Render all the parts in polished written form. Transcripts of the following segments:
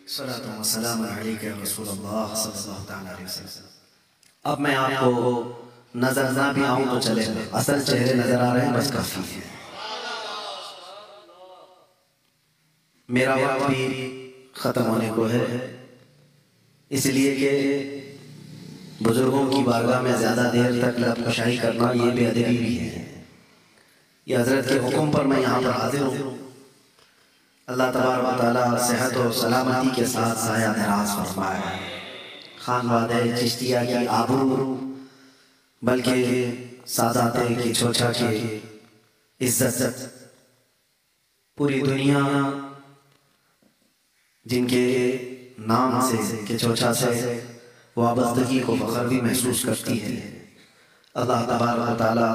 صلاۃ و سلام علیک یا رسول اللہ صلی اللہ تعالیٰ علیہ وسلم۔ اب میں آپ کو نظر نہ بھی آؤں تو چلے، اصل چہرے نظر آ رہے ہیں بس کافی ہے۔ میرا وقت بھی ختم ہونے کو ہے، اس لیے کہ بزرگوں کی بارگاہ میں زیادہ دیر تک لب کشائی کرنا یہ بے ادبی بھی ہے۔ یہ حضرت کے حکم پر میں یہاں پر حاضر ہوں۔ اللہ تبارک و تعالیٰ صحت و سلامتی کے ساتھ سایہ دراز فرمائے، خانوادہ چشتیہ کی آبرو بلکہ سادات کی چھوچا کی عزت، پوری دنیا جن کے نام سے کہ چھوچا سے وابستگی کو فخر بھی محسوس کرتی ہے، اللہ تبارک و تعالیٰ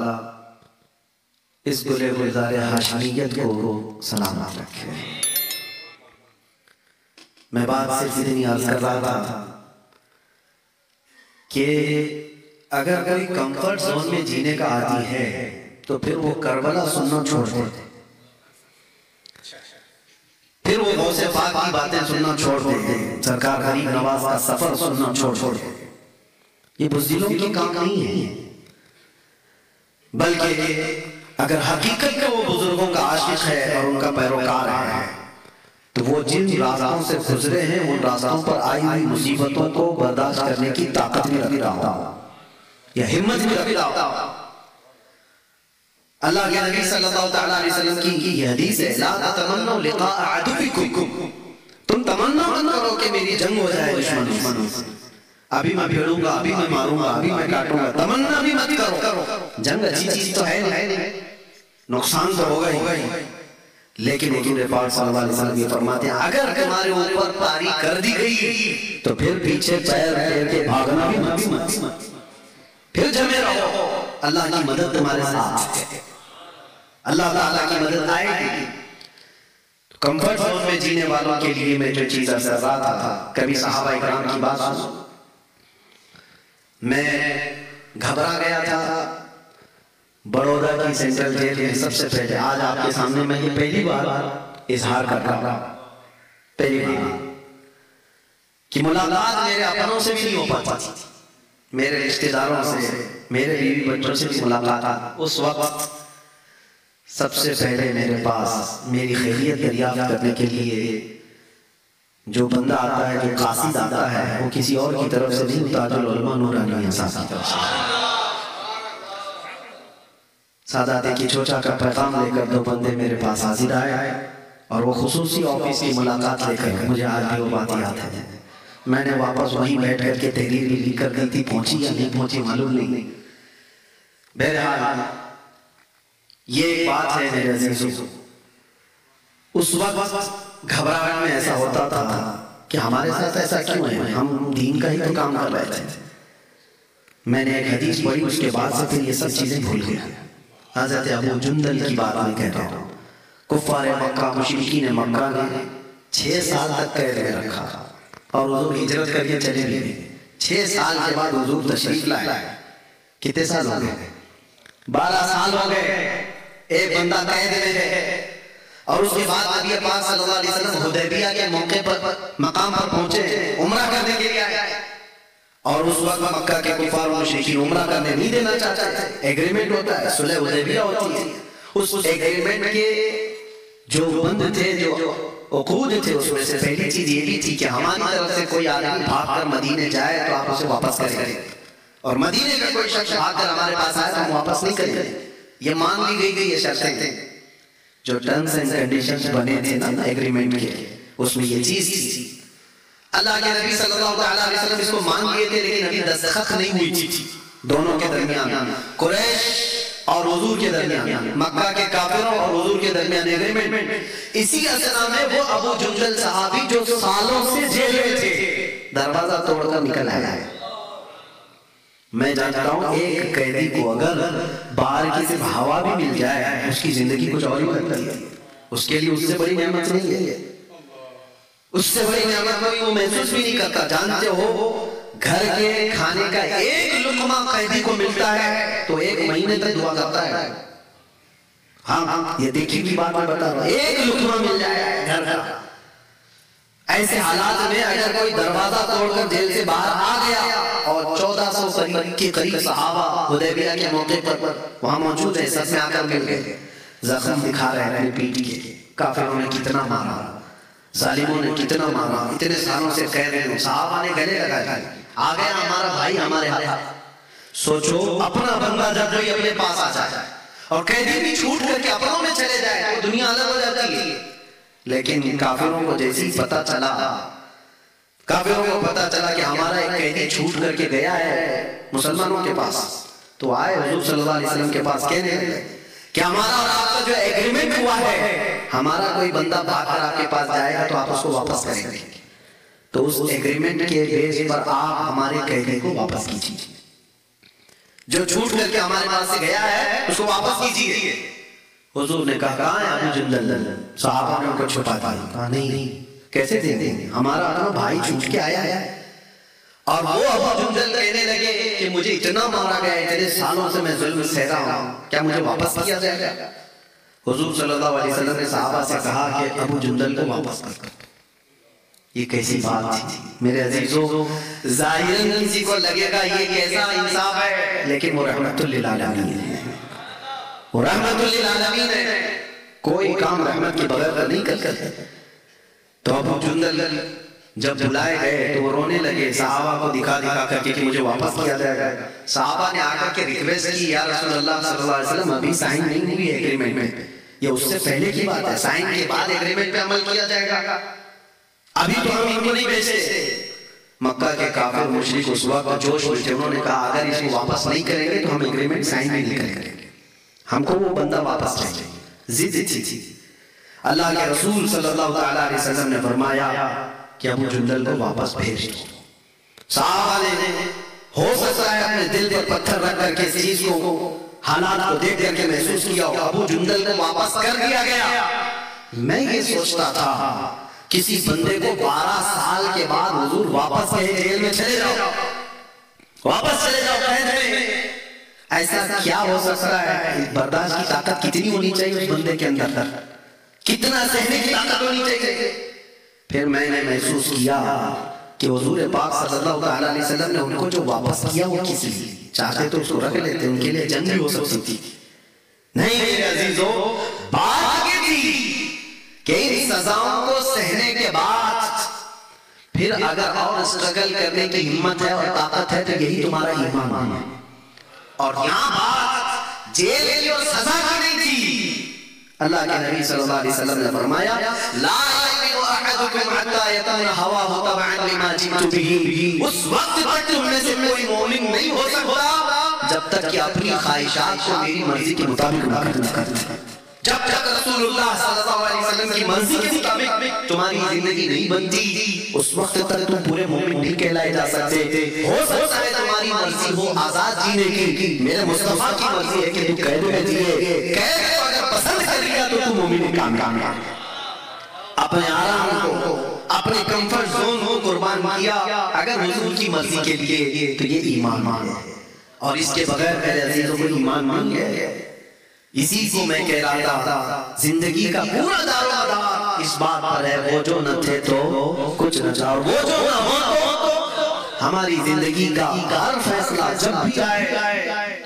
اس گلے گلزار ہاشمیت کو سلامت رکھے۔ میں بات صرف اتنی عرض کر رہا تھا کہ اگر کوئی کمفرٹ زون میں جینے کا عادی ہے تو پھر وہ کربلا سننا چھوڑ دے، پھر وہ غوث پاک کی باتیں سننا چھوڑ دے، سرکار غریب نواز کا سفر سننا چھوڑ دے۔ یہ بزدلوں کی کام نہیں ہے، بلکہ اگر حقیقت میں وہ بزرگوں کا عاشق ہے اور ان کا پیروکار ہے تو وہ جن راستوں سے گزرے ہیں ان راستوں پر آئی ہوئی مصیبتوں کو برداشت کرنے کی طاقت بھی رکھ رہا ہوں یا ہمت بھی رکھ رہا ہوں۔ اللہ کے نبی صلی اللہ علیہ وسلم کی یہ حدیث ہے، لا تتمنوا لقاء عدوکم، تم تمنا مت کرو کہ میری جنگ ہو جائے دشمنوں سے، ابھی میں بھیڑوں گا، ابھی میں ماروں گا، ابھی میں کاٹوں گا، تمنا بھی مت کرو۔ جنگ اچھی چیز تو ہے نہیں، نقصان تو ہوگا ہی، لیکن حضور پاک صلی اللہ علیہ وسلم یہ فرماتے ہیں اگر تمہارے اوپر پاری کر دی گئی تو پھر پیچھے پیر پھیر کے بھاگنا بھی مت، پھر جمے رہو، اللہ کی مدد تمہارے ساتھ ہے، اللہ تعالیٰ کی مدد آئے گی۔ کمفرٹ زون میں جینے والوں کے لیے میں جو چیز عرض کر رہا تھا، کبھی صحابہ اکرام کی بات سنو، میں گھبرا گیا تھا بڑودہ کی سینٹرل جیل میں۔ سب سے پہلے آج آپ کے سامنے میں یہ پہلی بار اظہار کر رہا ہوں، پہلی بار کہ ملاقات میرے اپنوں سے بھی نہیں ہو پاتی، میرے رشتہ داروں سے، میرے بیوی بچوں سے بھی ملاقات۔ اس وقت سب سے پہلے میرے پاس میری خیریت دریافت کرنے کے لیے جو بندہ آتا ہے، جو قاصد آتا ہے، وہ کسی اور کی طرف سے نہیں، تاج العلماء نورانی صاحب کی طرف سے۔ سادات کی چھوچا کا پیغام لے کر دو بندے میرے پاس حاضر آئے اور وہ خصوصی آفس کی ملاقات لے کر، مجھے آج بھی وہ بات یاد ہے، میں نے واپس وہیں بیٹھ کر کے تحریر بھی لکھ کر دی تھی، پہنچی یا نہیں پہنچی معلوم نہیں۔ بہرحال یہ ایک بات ہے میرے عزیزوں، اس وقت گھبراہٹ میں ایسا ہوتا تھا کہ ہمارے ساتھ ایسا کیوں ہے، ہم دین کا ہی تو کام کر رہے تھے۔ میں نے ایک حدیث پڑھی، اس کے بعد سے پھر یہ سب چیزیں بھول گیا۔ حضرت ابو جندل کی بات میں کہتا ہوں، کفار مکہ، مشرکین مکہ نے 6 سال تک قید میں رکھا اور حضور ہجرت کر کے چلے گئے۔ 6 سال کے بعد حضور تشریف لائے، کتنے سال ہو گئے؟ 12 سال ہو گئے، ایک بندہ قید میں ہے، اور اس کے بعد نبی پاک صلی اللہ علیہ وسلم حدیبیہ کے موقع پر مقام پر پہنچے، عمرہ کرنے کے لیے آئے، اور اس وقت مکہ کے کفار و مشرکین عمرہ کرنے نہیں دینا چاہتے، ایگریمنٹ ہوتا ہے، صلح حدیبیہ ہوتی ہے۔ اس ایگریمنٹ کے جو بند تھے، جو عقود تھے، اس میں سے پہلی چیز یہ بھی تھی کہ ہماری طرف سے کوئی آدمی بھاگ کر مدینے جائے تو آپ اسے واپس کریں گے، اور مدینے کا کوئی شخص بھاگ کر ہمارے پاس آئے تو ہم واپس نہیں کریں گے۔ یہ مان لی گئی یہ شرطیں تھیں، جو ٹرمز اینڈ کنڈیشنز بنے تھے نا ایگریمنٹ کے، اس میں یہ چیز تھی۔ اللہ کے نبی صلی اللہ علیہ وسلم اس کو مان لیے تھے، لیکن ابھی دستخط نہیں ہوئی تھی دونوں کے درمیان، قریش اور حضور کے درمیان، مکہ کے کافروں اور حضور کے درمیان ایگریمنٹ۔ اسی اثنا میں وہ ابو جندل صحابی جو سالوں سے جیل میں تھے، دروازہ توڑ کر نکل آیا ہے۔ میں جانتا ہوں ایک قیدی کو اگر باہر کی صرف ہوا بھی مل جائے، اس کی زندگی کچھ اور ہی کرتی ہے، اس کے لیے اس سے بڑی نعمت نہیں ہے، اس سے بڑی نعمت کوئی وہ محسوس بھی نہیں کرتا۔ جانتے ہو گھر کے کھانے کا ایک لقمہ قیدی کو ملتا ہے تو 1 مہینے تک دعا کرتا ہے۔ ہاں یہ دیکھی کی بات میں بتا رہا ہوں، ایک لقمہ مل جائے گھر کا، ایسے حالات میں اگر کوئی دروازہ توڑ کر جیل سے باہر آ گیا اور 1400 کے قریب صحابہ حدیبیہ کے موقع پر وہاں موجود ہیں، سب میں آ کر مل گئے، زخم دکھا رہے ہیں پیٹ کے، کافروں نے کتنا مارا، ظالموں نے کتنا مارا، اتنے سالوں سے قید ہیں، صحابہ نے گلے لگائے، آ گیا ہمارا بھائی ہمارے ہاتھ۔ سوچو اپنا بندہ جب کوئی اپنے پاس آ جائے اور قیدی بھی چھوٹ کر کے اپنوں میں چلے جائے تو دنیا الگ ہو جاتی ہے، لیکن کافروں کو جیسی پتہ چلا، کافروں کو پتہ چلا کہ ہمارا ایک قیدی چھوٹ کر کے گیا ہے مسلمانوں کے پاس، تو آئے حضور صلی اللہ علیہ وسلم کے پاس کہنے لگے کہ ہمارا اور آپ کا جو ایگریمنٹ ہوا ہے، ہمارا کوئی بندہ بھاگ کر آپ کے پاس جائے گا تو آپ اس کو واپس کریں گے، تو اس ایگریمنٹ کے بیس پر آپ ہمارے قیدی کو واپس کیجیے، جو چھوٹ کر کے ہمارے پاس سے گیا ہے اس کو واپس کیجیے۔ حضور نے کہا کہاں ہے ابو جندل؟ صحابہ نے ان کو چھپا دیا، کہا نہیں کیسے دے دیں گے، ہمارا اپنا بھائی چھوٹ کے آیا ہے۔ اور وہ ابو جندل کہنے لگے کہ مجھے اتنا مارا گیا، اتنے سالوں سے میں ظلم سہ رہا ہوں، کیا مجھے واپس کیا جائے گا؟ حضور صلی اللہ علیہ وسلم نے صحابہ سے کہا کہ ابو جندل کو واپس کر دو۔ یہ کیسی بات تھی میرے عزیزو، ظاہراً کسی کو لگے گا یہ کیسا انصاف ہے، لیکن وہ رحمت للعالمین ہے، وہ رحمت للعالمین ہے، کوئی کام رحمت کے بغیر نہیں کر سکتے۔ تو ابو جندل جب بلائے گئے تو وہ رونے لگے، صحابہ کو دکھا دکھا کر کہ مجھے واپس کیا جائے گا۔ صحابہ نے آ کر کے ریکویسٹ کی، یا رسول اللہ صلی اللہ علیہ وسلم ابھی سائن نہیں ہوئی ہے ایگریمنٹ میں، یہ اس سے پہلے کی بات ہے، سائن کے بعد ایگریمنٹ پہ عمل کیا جائے گا، ابھی تو ہم ان کو نہیں بھیجتے۔ مکہ کے کافر مشرک اس وقت جوش میں تھے، انہوں نے کہا اگر اس کو واپس نہیں کریں گے تو ہم ایگریمنٹ سائن بھی نہیں کریں گے، ہم کو وہ بندہ واپس چاہیے، ضد تھی۔ اللہ کے رسول صلی اللہ علیہ وسلم نے فرمایا کہ ابو جندل کو واپس بھیج دو۔ صحابہ نے ہو سکتا ہے اپنے دل پر پتھر رکھ کر کے اس چیز کو، حالات کو دیکھ کر کے محسوس کیا، ابو جندل کو واپس کر دیا گیا۔ میں یہ سوچتا تھا کسی بندے کو 12 سال کے بعد حضور واپس کہے جیل میں چلے جاؤ، واپس چلے جاؤ قید میں، ایسا کیا ہو سکتا ہے؟ برداشت کی طاقت کتنی ہونی چاہیے اس بندے کے اندر، کتنا سہنے کی طاقت ہونی چاہیے۔ پھر میں نے محسوس کیا کہ حضور پاک صلی اللہ علیہ وسلم نے ان کو جو واپس کیا وہ کس لیے، چاہتے تو اس کو رکھ لیتے، ان کے لیے جنگ بھی ہو سکتی تھی، نہیں میرے عزیزو، بات یہ تھی کہ ان سزاؤں کو سہنے کے بعد پھر اگر اور اسٹرگل کرنے کی ہمت ہے اور طاقت ہے تو یہی تمہارا ایمان ہے۔ اور یہاں بات جیل کی اور سزا کی نہیں تھی، اللہ کے نبی صلی اللہ علیہ وسلم نے فرمایا لا یؤمن احدکم حتی یکون ہواہ تبعا لما جئت بہ، اس وقت تک تم میں سے کوئی مومن نہیں ہو سکتا جب تک کہ اپنی خواہشات کو میری مرضی کے مطابق نہ کرتا۔ جب تک رسول اللہ صلی اللہ علیہ وسلم کی مرضی کے مطابق تمہاری زندگی نہیں بنتی، اس وقت تک تم پورے مومن نہیں کہلائے جا سکتے۔ ہو سکتا ہے تمہاری مرضی ہو آزاد جینے کی، میرے مصطفیٰ کی مرضی ہے کہ تم قید میں جیے، قید کو اگر پسند کر لیا تو تم مومن کامیاب۔ اپنے آرام کو، اپنے کمفرٹ زون کو قربان کیا اگر حضور کی مرضی کے لیے، تو یہ ایمان ہے، اور اس کے بغیر میرے عزیزوں کو ایمان نہیں ہے۔ اسی کو میں کہہ رہا تھا، زندگی کا پورا دار و مدار اس بات پر ہے، وہ جو نہ تھے تو کچھ نہ تھا، اور وہ جو نہ ہو تو ہماری زندگی کا ہر فیصلہ جب بھی آئے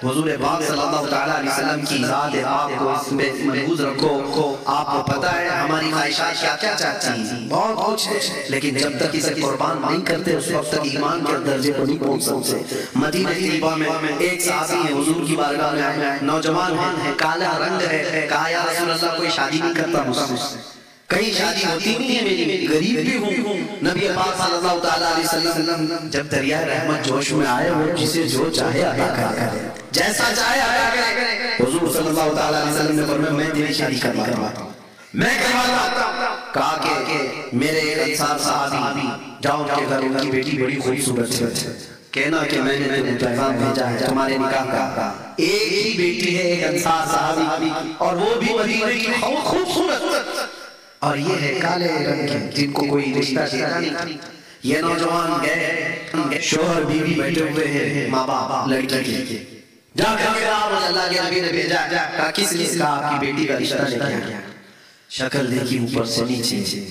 حضور پاک صلی اللہ علیہ وسلم کی ذات پاک کو اس میں ملحوظ رکھو۔ آپ کو پتا ہے ہماری خواہشات کیا کیا چاہتی ہیں، بہت کچھ ہے، لیکن جب تک اسے قربان نہیں کرتے اس وقت تک ایمان کے درجے کو نہیں پہنچ سکتے۔ مدینہ طیبہ میں ایک صحابی ہے، حضور کی بارگاہ میں آئے، نوجوان ہے، کالا رنگ ہے، کہا یا رسول اللہ کوئی شادی نہیں کرتا مجھ سے، کہیں شادی ہوتی نہیں ہے میری، غریب بھی ہوں۔ نبی پاک صلی اللہ علیہ وسلم جب دریائے رحمت جوش میں آئے، وہ جسے جو چاہے عطا کرے، جیسا چاہے عطا کرے۔ حضور صلی اللہ علیہ وسلم نے فرمایا میں تیری شادی کرواتا ہوں، میں کرواتا ہوں۔ کہا کہ میرے ایک انصار صحابی جاؤ ان کے گھر، ان کی بیٹی بڑی خوبصورت ہے، کہنا کہ میں نے تمہیں پیغام بھیجا ہے تمہارے نکاح کا۔ ایک ہی بیٹی ہے ایک انصار صحابی کی، اور وہ بھی مدینے کی خوبصورت، اور یہ ہے کالے رنگ کے جن کو کوئی رشتہ دیتا نہیں۔ یہ نوجوان گئے، شوہر بیوی بیٹھے ہوئے ہیں، ماں باپ لڑکی کے، جا کر کے آپ اللہ کے نبی نے بھیجا، کہا کس کا آپ کی بیٹی کا رشتہ لے کے آیا؟ شکل دیکھی اوپر سے نیچے،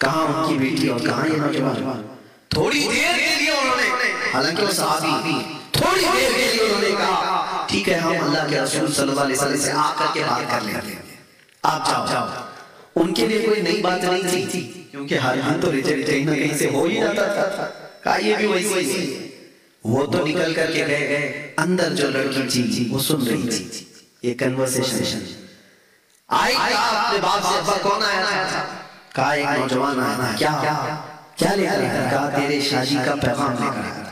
کہاں ان کی بیٹی اور کہاں یہ نوجوان؟ تھوڑی دیر کے لیے انہوں نے، حالانکہ وہ صحابی، تھوڑی دیر کے لیے انہوں نے کہا ٹھیک ہے ہم اللہ کے رسول صلی اللہ علیہ وسلم سے آ کر کے بات کر لیں گے، آپ جاؤ۔ ان کے لیے کوئی نئی بات نہیں تھی، کیونکہ ہر دن تو کہیں نہ کہیں سے ہو ہی جاتا تھا، کہا یہ بھی ویسے ہی۔ وہ تو نکل کر کے گئے، اندر جو لڑکی تھی وہ سن رہی تھی یہ کنورسیشن۔ آئی کہا اپنے باپ سے ابا کون آیا تھا؟ کہا ایک نوجوان آیا تھا۔ کیا لے کر آیا؟ کہا تیرے شادی کا پیغام لے کر آیا۔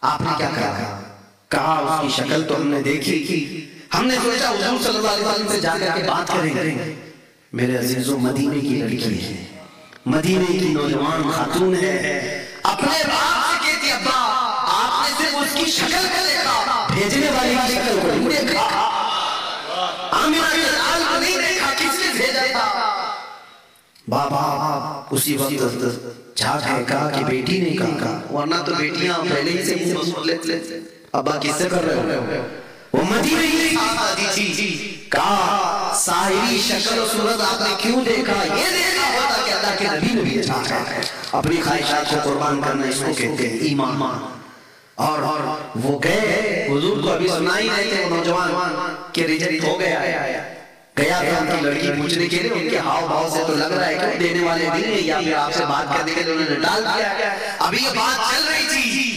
آپ نے کیا کہا؟ کہا اس کی شکل تو ہم نے دیکھی، ہم نے سوچا حضور صلی اللہ علیہ وسلم سے جا کر کے بات کریں گے۔ میرے عزیزوں مدینے کی لڑکی ہے، مدینے کی نوجوان خاتون ہے، اپنے باپ سے کہتی ابا آپ نے صرف اس کی شکل کو دیکھا، بھیجنے والی کی شکل کو نہیں دیکھا، آمینہ کے لال کو نہیں دیکھا، کس نے بھیجا تھا؟ بابا اسی وقت جھاگ ہے، کہا کہ بیٹی نے کہا، ورنہ تو بیٹیاں پہلے ہی سے منہ مسود لیتے ابا کس سے کر رہے ہو؟ وہ مدینے کی آتی تھی، کہا ساحری شکل و صورت آپ نے کیوں دیکھا؟ یہ دیکھا ہوتا کہ اللہ کے نبی نے بھی چاہا ہے، اپنی خواہشات کو قربان کرنا اس کو کہتے ہیں ایمان۔ اور وہ گئے، حضور کو ابھی سنائی رہے تھے وہ نوجوان کہ ریجیکٹ ہو گیا تھا ان کی لڑکی پوچھنے کے لیے، ان کے ہاؤ بھاؤ سے تو لگ رہا ہے کہ دینے والے نہیں ہیں یا پھر آپ سے بات کرنے کے لیے انہوں نے ڈال دیا۔ ابھی یہ بات چل رہی تھی،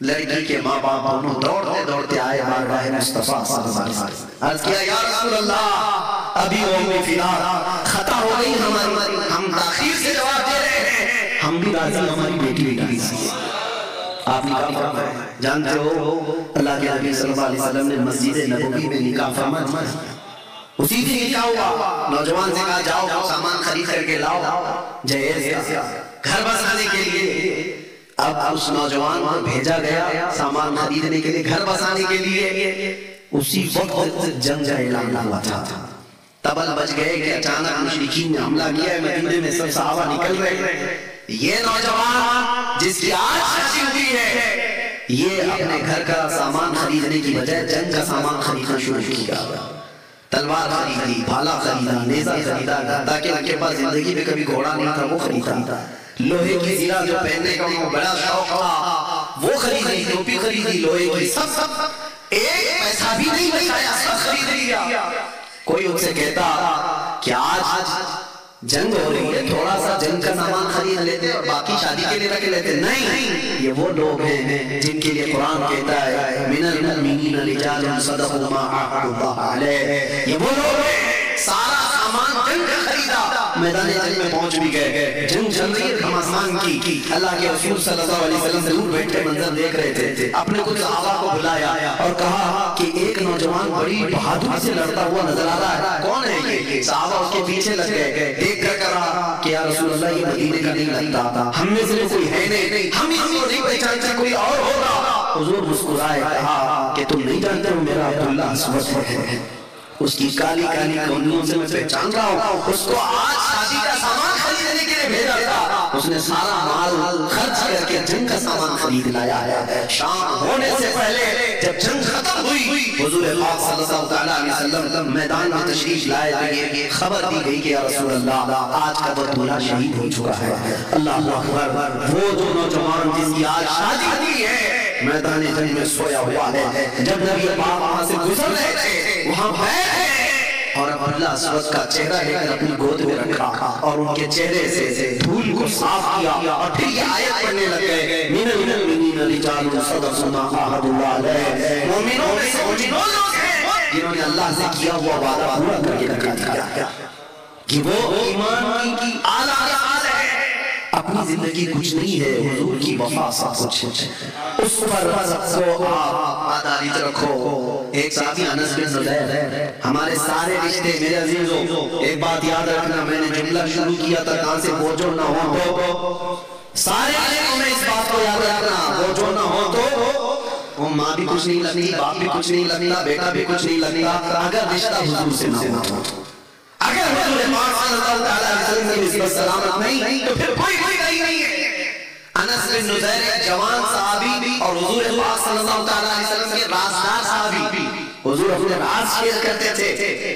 لڑکی کے ماں باپ دونوں دوڑتے دوڑتے آئے بارگاہ مصطفیٰ صلی اللہ علیہ وسلم، عرض کیا یا رسول اللہ ابھی وہ فدا خطا ہو گئی ہماری، ہم تاخیر سے جواب دے رہے ہیں، ہم بھی راضی ہماری بیٹی سی۔ آپ نکاح فرمائے، جانتے ہو اللہ کے نبی صلی اللہ علیہ وسلم نے مسجد نبوی میں نکاح فرمایا، اسی دن نکاح ہوا۔ نوجوان سے کہا جاؤ سامان خرید کر کے لاؤ جہیز کا، گھر بسانے کے لیے۔ اب اس نوجوان کو بھیجا گیا سامان خریدنے کے لیے، گھر بسانے کے لیے۔ اسی وقت جنگ کا اعلان ہوا تھا، تبل بج گئے کہ اچانک مشرکین نے حملہ کیا ہے، مدینے میں سب صحابہ نکل رہے ہیں۔ یہ نوجوان جس کی آج شادی ہوئی ہے، یہ اپنے گھر کا سامان خریدنے کی بجائے جنگ کا سامان خریدنا شروع کیا، تلوار خریدی، بھالا خریدا، نیزہ خریدا، تاکہ ان کے پاس زندگی میں کبھی گھوڑا نہیں تھا وہ خریدا، لوہے کی زیرہ جو پہننے کا ان کو بڑا شوق تھا وہ خریدی، ٹوپی خریدی لوہے کی، سب ایک پیسہ بھی نہیں بچایا، سب خرید لیا۔ کوئی ان سے کہتا کہ آج جنگ ہو رہی ہے، تھوڑا سا جنگ کا سامان خرید لیتے اور باقی شادی کے لیے رکھ لیتے، نہیں، یہ وہ لوگ ہیں جن کے لیے قرآن کہتا ہے من المؤمنین رجال صدقوا ما عاهدوا الله علیہ، یہ وہ لوگ ہیں سارا سامان جنگ کا خریدا، میدان جنگ میں پہنچ بھی گئے، جنگ چل رہی ہے گھمسان کی، اللہ کے رسول صلی اللہ علیہ وسلم دور بیٹھ کے منظر دیکھ رہے تھے، اپنے کچھ صحابہ کو بلایا اور کہا کہ ایک نوجوان بڑی بہادری سے لڑتا ہوا نظر آ رہا ہے، کون ہے یہ؟ صحابہ اس کے پیچھے لگ گئے، دیکھ کر کہا کہ یا رسول اللہ یہ مدینے کا نہیں لگتا، ہم میں سے کوئی ہے نہیں، ہم اس کو نہیں پہچانتے، کوئی اور ہوگا۔ حضور مسکرائے کہا کہ تم نہیں جانتے ہو میرا عبداللہ اسود ہے، اس کی کالی کالی کونیوں سے میں پہچان رہا ہوں، اس کو آج شادی کا سامان خریدنے کے لیے بھیجا تھا، اس نے سارا مال خرچ کر کے جنگ کا سامان خرید لایا ہے۔ شام ہونے سے پہلے جب جنگ ختم ہوئی، حضور پاک صلی اللہ علیہ وسلم میدان میں تشریف لائے تو یہ خبر دی گئی کہ یا رسول اللہ آج کا بطولہ شہید ہو چکا ہے۔ اللہ اکبر، وہ جو نوجوان جس کی آج شادی ہوئی ہے میدان جنگ میں سویا ہوا ہے، جب نبی پاک وہاں سے گزر رہے تھے وہاں بیٹھے اور عبداللہ اسود کا چہرہ لے کر اپنی گود میں رکھا اور ان کے چہرے سے دھول کو صاف کیا اور پھر یہ آیت پڑھنے لگ گئے من المؤمنین رجال صدقوا ما عاهدوا الله علیہ، مومنوں میں سے وہ لوگ ہیں جنہوں نے اللہ سے کیا ہوا وعدہ پورا کر کے دکھا دیا کہ وہ ایمان کی اعلیٰ حال ہے، اپنی زندگی کچھ نہیں ہے، حضور کی وفا سب کچھ ہے، اس پر کو آپ عدالت رکھو۔ ایک صحابی انس بن زید، ہمارے سارے رشتے میرے عزیزوں ایک بات یاد رکھنا، میں نے جملہ شروع کیا تھا کہاں سے بوجھو نہ ہو تو سارے رشتوں میں اس بات کو یاد رکھنا، بوجھو نہ ہو تو وہ ماں بھی کچھ نہیں لگتی، باپ بھی کچھ نہیں لگتا، بیٹا بھی کچھ نہیں لگتا، اگر رشتہ حضور سے نہ ہو، اگر حضور پاک صلی اللہ علیہ وسلم کی نسبت سلامت نہیں تو پھر کوئی نہیں ہے۔ انس بن نذیر ایک جوان صحابی اور حضور پاک صلی اللہ علیہ وسلم کے رازدار صحابی، حضور اپنے راز شیئر کرتے تھے،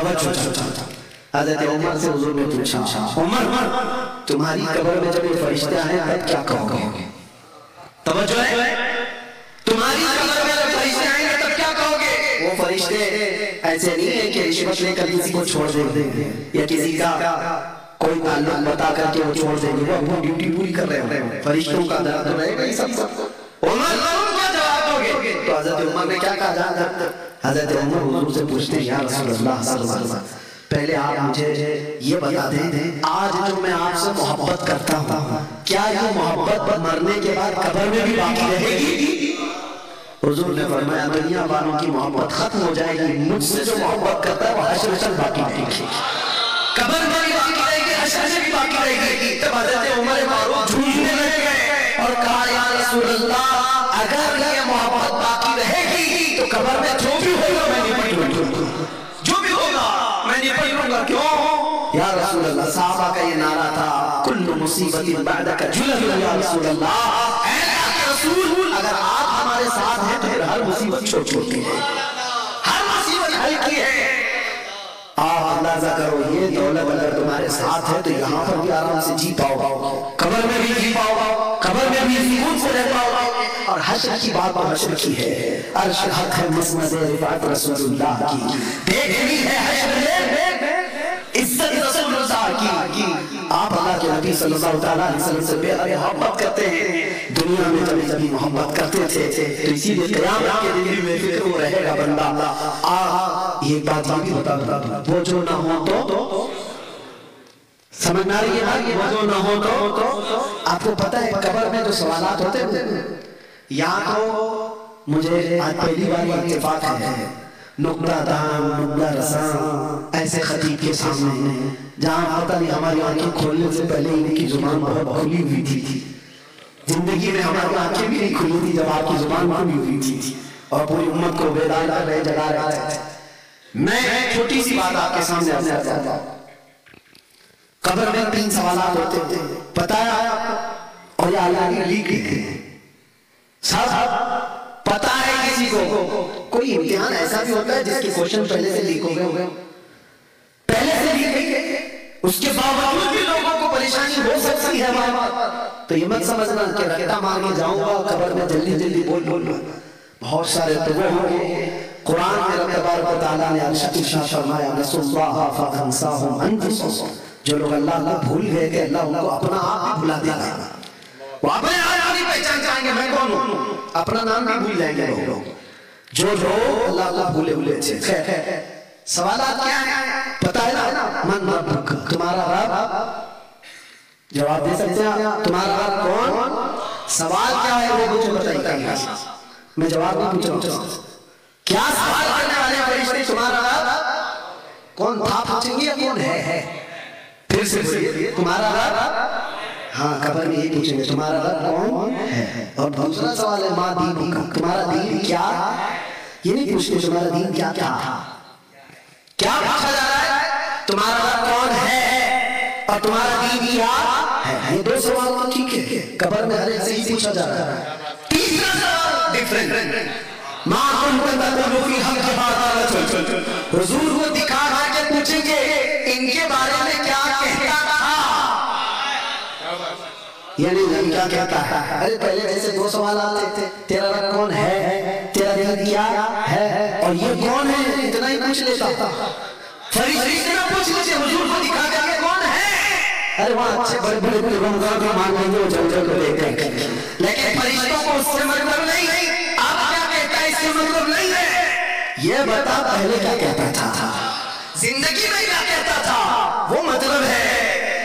توجہ حضرت عمر سے حضور نے پوچھا عمر تمہاری قبر میں جب یہ فرشتے آئے تب کیا کہو گے؟ توجہ ہے، تمہاری قبر میں جب فرشتے آئیں گے تب کیا کہو گے؟ وہ فرشتے ایسے نہیں ہیں کہ رشوت لے کر کسی کو چھوڑ دیں گے یا کسی کا کوئی تعلق بتا کر کے وہ چھوڑ دیں گے، وہ اپنی ڈیوٹی پوری کر رہے ہیں، فرشتوں کا درد رہے گا یہ سب۔ عمر تم کیا جواب دو گے؟ تو حضرت عمر نے کیا کہا؟ حضرت عمر حضور سے پوچھتے ہیں یا رسول اللہ صلی اللہ علیہ وسلم پہلے آپ مجھے یہ بتا دیں آج جو میں آپ سے محبت کرتا ہوں کیا یہ محبت مرنے کے بعد قبر میں بھی باقی رہے گی؟ حضور نے فرمایا دنیا والوں کی محبت ختم ہو جائے گی، مجھ سے جو محبت کرتا ہے وہ حشر تک باقی رہے گی، قبر میں بھی باقی رہے گی، حشر میں بھی باقی رہے گی۔ تب حضرت عمر فاروق جھومنے لگے اور کہا یا رسول اللہ اگر یہ محبت باقی رہے گی تو قبر میں جو بھی ہوگا میں نپٹ لوں گا، جو بھی ہوگا میں نپٹ لوں گا۔ کیوں یا رسول اللہ؟ صحابہ کا یہ نعرہ تھا کل مصیبت بعدک جلل یا رسول اللہ، اے اللہ کے رسول اگر آپ ہمارے ساتھ ہیں تو پھر ہر مصیبت چھوٹی ہے، ہر مصیبت حل کی ہے۔ آپ اندازہ کرو یہ دولت اگر تمہارے ساتھ ہے تو یہاں پر بھی آرام سے جی پاؤ، قبر میں بھی جی پاؤ، قبر میں بھی سکون سے رہ پاؤ، اور حشر کی بات حشر کی ہے، عرش حق ہے مسند رفعت رسول اللہ کی، دیکھنی ہے حشر میں عزت رسول اللہ کی۔ آپ اللہ کے نبی صلی اللہ علیہ وسلم سے بے حد محبت کرتے ہیں، دنیا میں جب کبھی محبت کرتے تھے تو اسی لیے قیامت کے دن میں فکر وہ رہے گا بندہ۔ یہ بات یہ بھی بتا دوں وہ جو نہ ہو تو سمجھ میں آ رہی ہے، وہ جو نہ ہو تو آپ کو پتہ ہے قبر میں جو سوالات ہوتے ہیں یا تو مجھے آج پہلی بار یہ اتفاق ہے نقطہ دان نقطہ رساں ایسے خطیب کے سامنے جہاں پتہ نہیں ہماری آنکھیں کھولنے سے پہلے ان کی زبان بہت کھلی ہوئی تھی، زندگی میں ہماری آنکھیں بھی نہیں کھلی تھی جب آپ کی زبان کھلی ہوئی تھی اور پوری امت کو بیدار کر رہے جگا رہے تھے۔ میں چھوٹی سی بات آپ کے سامنے عرض کرتا ہوں، قبر میں 3 سوالات ہوتے ہیں، پتہ ہے آپ کو؟ اور یہ اللہ نے لیک لکھے ہیں، صاحب پتہ ہے کسی کو؟ کوئی امتحان ایسا بھی ہوتا ہے جس کے کوشچن پہلے سے لیک ہو گئے، پہلے سے لیک گئے، اس کے باوجود بھی لوگوں کو پریشانی ہو سکتی ہے، تو یہ مت سمجھنا کہ رٹا مار کے جاؤں گا قبر میں جلدی جلدی بول بہت سارے تو ہوں گے۔ قرآن میں رب تبارک و تعالیٰ نے ارشاد فرمایا نسوا اللہ فانساہم انفسہم، جو لوگ اللہ کو بھول گئے کہ اللہ ان کو اپنا آپ بھی بھلا دے گا، وہ اپنے آپ نہیں پہچان جائیں گے میں کون ہوں، اپنا نام بھی بھول جائیں گے لوگ جو اللہ کو بھولے بھولے تھے۔ خیر سوالات کیا ہیں پتہ ہے نا؟ من ربک، تمہارا رب، جواب دے سکتے ہیں تمہارا رب کون؟ سوال کیا ہے وہ مجھے بتائیے، میں جواب نہیں پوچھ رہا ہوں، کیا سوال کرنے والے فرشتے تمہارا رب کون تھا پوچھیں گے یا کون ہے؟ پھر سے بولیے تمہارا رب، ہاں قبر میں یہ پوچھیں گے تمہارا رب کون ہے۔ اور دوسرا سوال ہے ما دینک، تمہارا دین کیا؟ یہ نہیں پوچھتے تمہارا دین کیا تھا، کیا پوچھا جا رہا ہے؟ تمہارا رب کون ہے اور تمہارا دین کیا ہے؟ یہ 2 سوال ٹھیک ہے، قبر میں ہر ایک سے ہی پوچھا جا رہا ہے۔ تیسرا سوال ڈیفرنٹ، ما کنت تقول فی حق هذا، حضور کو دکھا کے پوچھیں گے ان کے بارے میں کیا کہتا تھا، یعنی نہیں کیا کہتا ہے۔ ارے پہلے ایسے 2 سوال آتے تھے، تیرا رب کون ہے، تیرا دین کیا ہے، اور یہ کون ہے اتنا ہی پوچھ لیتا تھا۔ فرشتے نہ پوچھ لیتے حضور کو دکھا کے کون ہے، ارے وہاں اچھے بڑے بڑے بزرگوں کو مان لیں گے وہ جل جل کو دیکھتے ہیں، لیکن فرشتوں کو اس سے مطلب نہیں، آپ کیا کہتا ہے اس سے مطلب نہیں ہے، یہ بتا پہلے کیا کہتا تھا، زندگی میں کیا کہتا تھا وہ مطلب ہے۔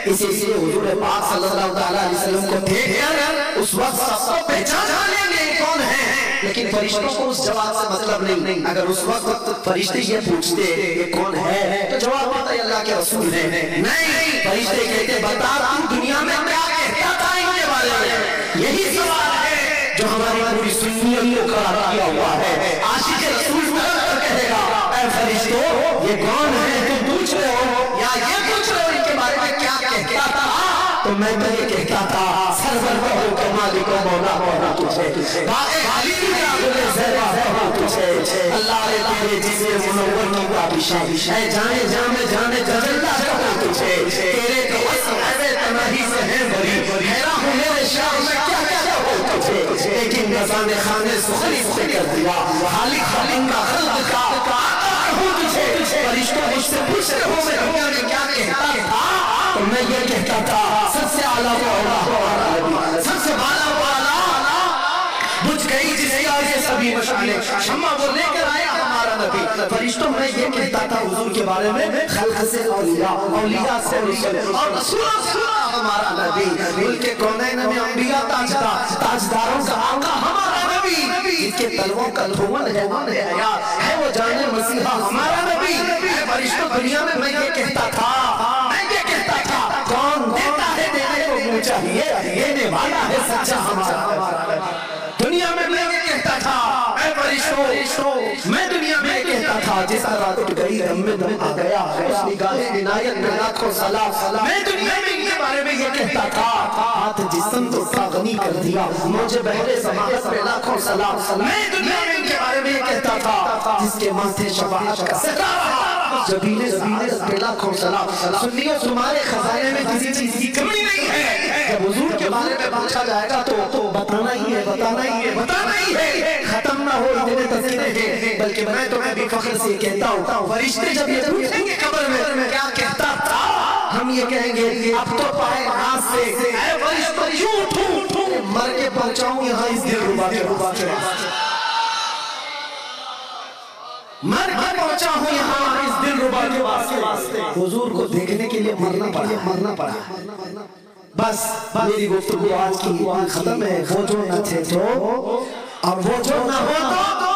اسی لیے حضور پاک صلی اللہ علیہ وسلم کو دیکھ کر اس وقت سب کو پہچان لیں گے کون ہے، لیکن فرشتوں کو اس جواب سے مطلب نہیں۔ اگر اس وقت فرشتے یہ پوچھتے یہ کون ہے تو جواب دیتا ہے اللہ کے رسول ہے، نہیں، فرشتے کہتے بتا تو دنیا میں کیا کہتا تھا ان کے بارے میں، یہی سوال ہے جو ہماری پوری سنیت کو قرار کیا ہوا ہے۔ عاشق رسول کہے گا اے فرشتوں یہ کون ہے تم پوچھ رہے ہو یا یہ پوچھ رہے ہو ان کے بارے میں کیا کہتا تھا، تو میں تو یہ کہتا تھا سرور کہو کہ مالک و مولا مولا تجھے باقی علی کا بولے زیبا کہو تجھے اللہ نے تیرے جسم منور کی بابشہ اے جانے جانے جانے ججلہ کہو تجھے تیرے تو وصف ایوے تنہی سے ہیں بری حیرہ ہوں میرے شاہ میں کیا کیا کہو تجھے لیکن نظام خانے سخری سے کر دیا خالق خالق کا خلق کا آقا کہو تجھے فرشتوں مجھ سے پوچھتے ہو میں دنیا میں کیا کہتا تھا تو میں یہ کہتا تھا سب سے اعلیٰ و اعلیٰ سب سے بالا و اعلیٰ بجھ گئی جس کی آگے سبھی مشعلیں شمع وہ لے کر آیا ہمارا نبی فرشتوں میں یہ کہتا تھا حضور کے بارے میں خلق سے اولیاء اولیاء سے رسول اور رسولوں سے ہمارا نبی ملک کونین میں انبیاء تاجدار تاجداروں کا آقا ہمارا نبی جس کے تلووں کا دھون ہے وہ حیات ہے وہ جانے مسیحہ ہمارا نبی اے فرشتوں دنیا میں یہ کہتا تھا کون دیتا ہے دینے کو کیوں چاہیے دینے والا ہے سچا ہمارا دنیا میں یہ کہتا تھا اے فرشتوں میں دنیا میں کہتا تھا جس طرح اٹھ گئی دم میں دم آ گیا اس نگاہ عنایت میں لاکھوں سلام میں دنیا میں یہ بارے میں یہ کہتا تھا ہاتھ جسم تو اٹھا غنی کر دیا مجھے بہرے سماحت میں لاکھوں سلام میں دنیا میں ان کے بارے میں یہ کہتا تھا جس کے ماتھے شفاعت کا ستارہ جبیل سعادت پہ لاکھوں سلام سنیوں تمہارے خزانے میں کسی چیز کی کمی نہیں ہے جب حضور کے بارے میں پوچھا جائے گا تو بتانا ہی ہے بتانا ہی ہے بتانا ہی ہے ختم نہ ہو اتنے تذکرے ہیں بلکہ میں تمہیں بھی فخر سے کہتا ہوں فرشتے جب یہ پوچھیں گے قبر میں کیا کہتا تھا ہم یہ کہیں گے اب تو پائے ناز سے اے فرشتوں کیوں اٹھوں مر کے پہنچاؤں یہاں اس دل ربا کے مر کے پہنچا ہوں یہاں اس دل ربا کے واسطے حضور کو دیکھنے کے لیے مرنا پڑا بس میری گفتگو آج کی ختم ہے وہ جو نہ تھے تو اور وہ جو نہ ہو تو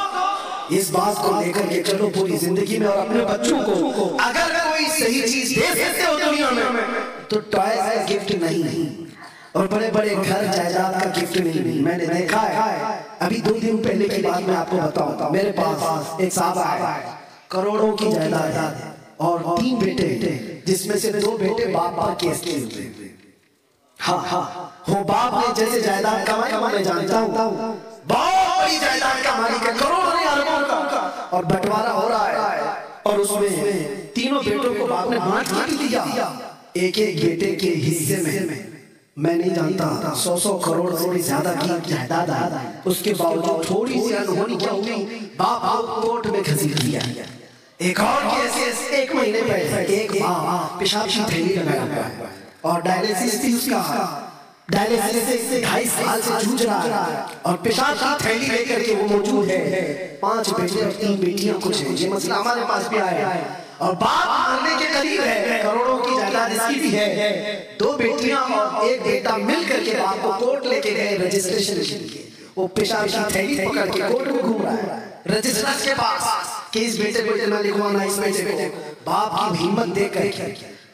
اس بات کو لے کر کے چلو پوری زندگی میں اور اپنے بچوں کو اگر کوئی صحیح چیز دے سکتے ہو دنیا میں تو ٹوائز کا گفٹ نہیں اور بڑے بڑے گھر جائیداد کا گفٹ نہیں میں نے دیکھا ہے ابھی 2 دن پہلے کی بات میں آپ کو بتاؤں میرے پاس ایک صاحب آئے کروڑوں کی جائیداد اور 3 بیٹے جس میں سے 2 بیٹے باپ پر کیس کیے ہوئے ہاں وہ باپ نے جیسے جائیداد کمائی میں جانتا ہوں بہت بڑی جائیداد کا مالک ہے کروڑوں اربوں کا اور بٹوارا ہو رہا ہے اور اس میں 3 بیٹوں کو باپ نے بانٹ کے دیا ایک ایک بیٹے کے حصے میں نہیں جانتا 100 کروڑ سے بھی زیادہ کی جائیداد ہے اس کے باوجود تھوڑی سی انہونی کیا ہوئی باپ کورٹ میں گھسیٹ دیا ایک اور کیس 1 مہینے پہلے ایک ماں پیشاب کی تھیلی لگایا ہوا ہے اور ڈائلیسس تھی اس کا ڈائلیسس سے 2.5 سال سے جھوج رہا ہے اور پیشاب کی تھیلی لے کر کے وہ موجود ہے 5 بیٹے اور 3 بیٹیاں کچھ ہیں یہ مسئلہ ہمارے پاس بھی آیا ہے اور باپ ماننے کے قریب ہے کروڑوں کی جائیداد اس کی بھی ہے 2 بیٹیاں اور 1 بیٹا مل کر کے باپ کو کورٹ لے کے گئے رجسٹریشن کے لیے وہ پیشاب کی تھیلی پکڑ کے کورٹ میں گھوم رہا ہے رجسٹر کے پاس کہ اس بیٹے میں لکھوانا اس بیٹے کو باپ کی ہمت دے کر کے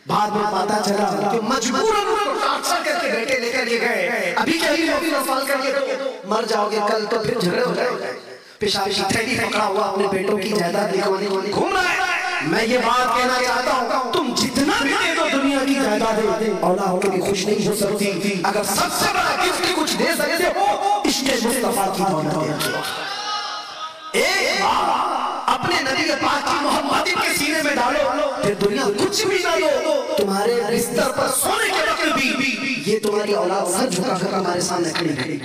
بعد میں پتا چلا کہ مجبوراً ان کو ٹرانسفر کر کے بیٹے لے کر گئے ابھی کہیں بھی نفال کر کے مر جاؤ گے کل تو پھر جھگڑے ہو جائے گا پیشاب کی تھیلی پکڑا ہوا اپنے بیٹوں کی جائیداد لکھوانے گھوم رہا ہے میں یہ بات کہنا چاہتا ہوں تم جتنا بھی دے دو دنیا کی جائیدادیں اولا ہو کے خوش نہیں ہو سکتی اگر سب سے بڑا گفٹ کچھ دے سکتے ہو عشق مصطفیٰ کی دولت ہے ایک بار اپنے نبی پاک کی محمد کے سینے میں ڈالو پھر دنیا کچھ بھی نہ دو تمہارے بستر پر سونے کے وقت بھی یہ تمہاری اولاد سر جھکا کر ہمارے سامنے کھڑی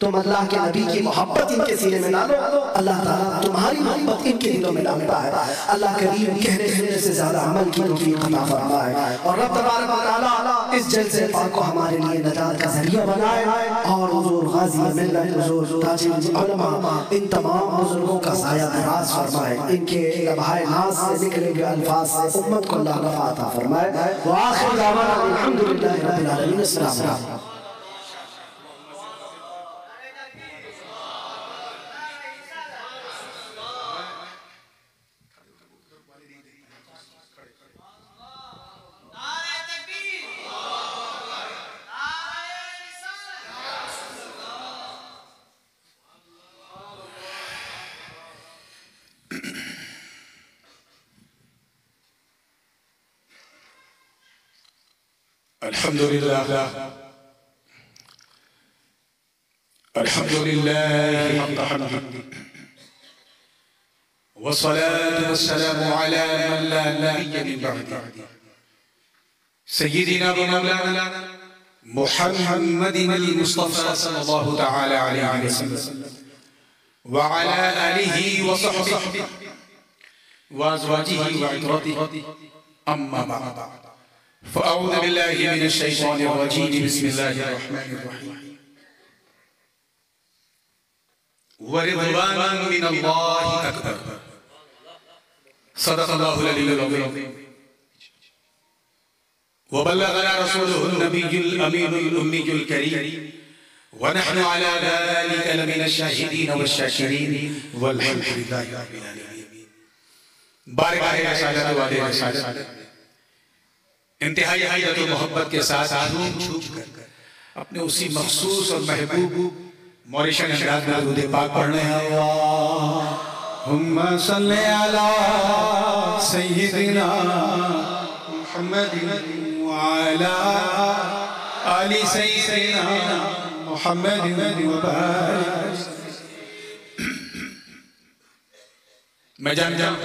تم اللہ کے نبی کی محبت ان کے سینے میں ڈالو اللہ تعالیٰ تمہاری محبت ان کے دلوں میں ڈالتا ہے اللہ کریم کہنے سے زیادہ عمل کی توفیق عطا فرمائے اور رب تبارک و تعالیٰ اس جلسے پاک کو ہمارے لیے نجات کا ذریعہ بنائے اور حضور غازی ملت حضور تاج علماء ان تمام بزرگوں کا سایہ دراز فرمائے ان کے لبھائے ناز سے نکلے ہوئے الفاظ سے امت کو اللہ رفع عطا فرمائے وآخر دعوانا الحمدللہ رب العالمین السلام علیکم الحمدللہ حق حمدہ والصلاة والسلام على من لا نبي من بعده سيدنا ومولانا محمد المصطفى صلى الله تعالى عليه وسلم وعلى آله وصحبه وأزواجه وعطرته أما بعد فأعوذ بالله من الشيطان الرجيم بسم الله الرحمن الرحيم ورضوان من الله أكبر صدق الله العلي العظيم وبلغنا رسوله النبي الأمين الأمي الكريم ونحن على ذلك لمن الشاهدين والشاكرين والحمد لله رب العالمين بارگاہ رسالت والے رسالت انتہائی حیرت و محبت کے ساتھ جھوم جھوم کر اپنے اسی مخصوص اور محبوب موریشن انداز میں درود پاک پڑھنے ہیں اللہم صلی علی سیدنا محمد وعلی آل سیدنا محمد وبارک. میں جانتا ہوں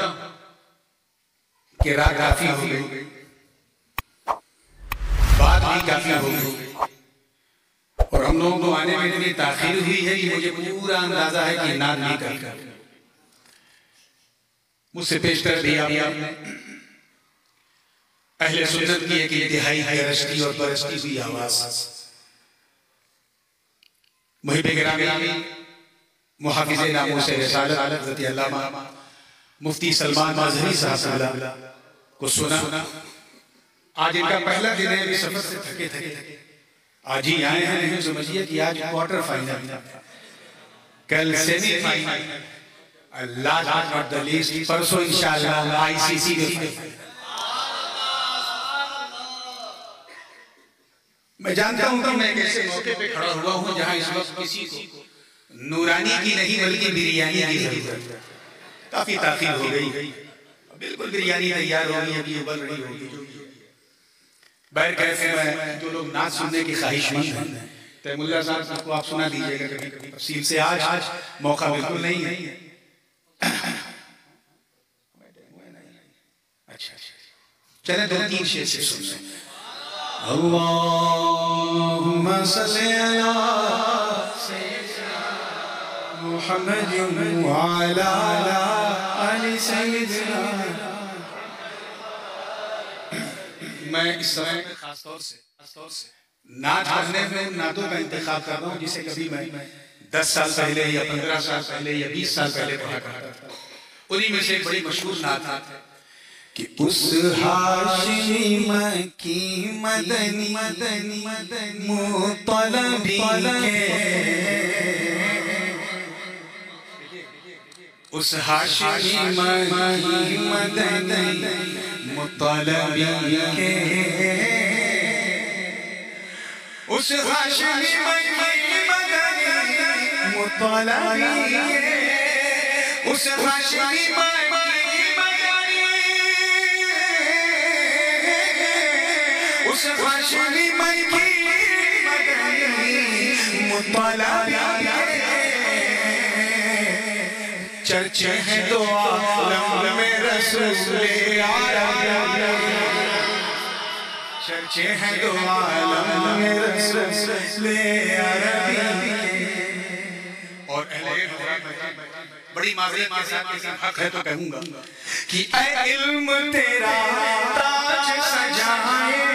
کہ رات کافی ہو گئی، بات بھی کافی ہو گئی، اور ہم لوگوں کو آنے میں اتنی تاخیر ہوئی ہے کہ مجھے پورا اندازہ ہے کہ نعت نہیں کرتا. مجھ سے پیش کر دیا اہل سنت کی ایک انتہائی گرشتی اور پرستی ہوئی آواز. محب گرامی محافظ ناموس رسالت حضرت علامہ مفتی سلمان مظہری صاحب کو سنا. آج ان کا پہلا دن ہے، بھی سفر سے تھکے آج ہی آئے ہیں. نہیں سمجھئے کہ آج کوارٹر فائنل، کل semi final, last but not the least پرسوں انشاءاللہ آئی سی سی میں. میں جانتا ہوں کہ میں ایک ایسے موقع پہ کھڑا ہوا ہوں جہاں اس وقت کسی کو نورانی کی نہیں بلکہ بریانی کی ضرورت ہے. کافی تاخیر ہو گئی، بالکل بریانی تیار ہوگی، ابھی ابل رہی ہوگی. بہر کیسے میں جو لوگ نعت سننے کی خواہش مند ہیں تیم اللہ صاحب کو آپ سنا دیجئے گا کبھی کبھی تفصیل سے. آج موقع بالکل نہیں ہے. اچھا چلیں دو تین شیئر سے سن لیں. اللہم صلی علی محمد وعلی آل سیدنا. میں اس سمے خاص طور سے نعت پڑھنے میں ان نعتوں کا انتخاب کرتا ہوں جسے کبھی میں 10 سال پہلے یا 15 سال پہلے یا 20 سال پہلے پڑھا کرتا تھا. انہی میں سے ایک بڑی مشہور نعت ہے کہ اس ہاشمی مکی مدنی مطلبی کے، اس ہاشمی مکی مدنی مطلبی کے، اس ہاشمی مکی مدنی مطلبی کے، اس ہاشمی مکی اس ہاشمی مکی مدنی مطلبی کے. چرچے ہیں دو عالم میں رسول عربی، چرچے ہیں دو عالم میں رسول عربی. اور بڑی معذرت کے ساتھ کسی حق ہے تو کہوں گا کہ اے علم تیرا تاج سجائے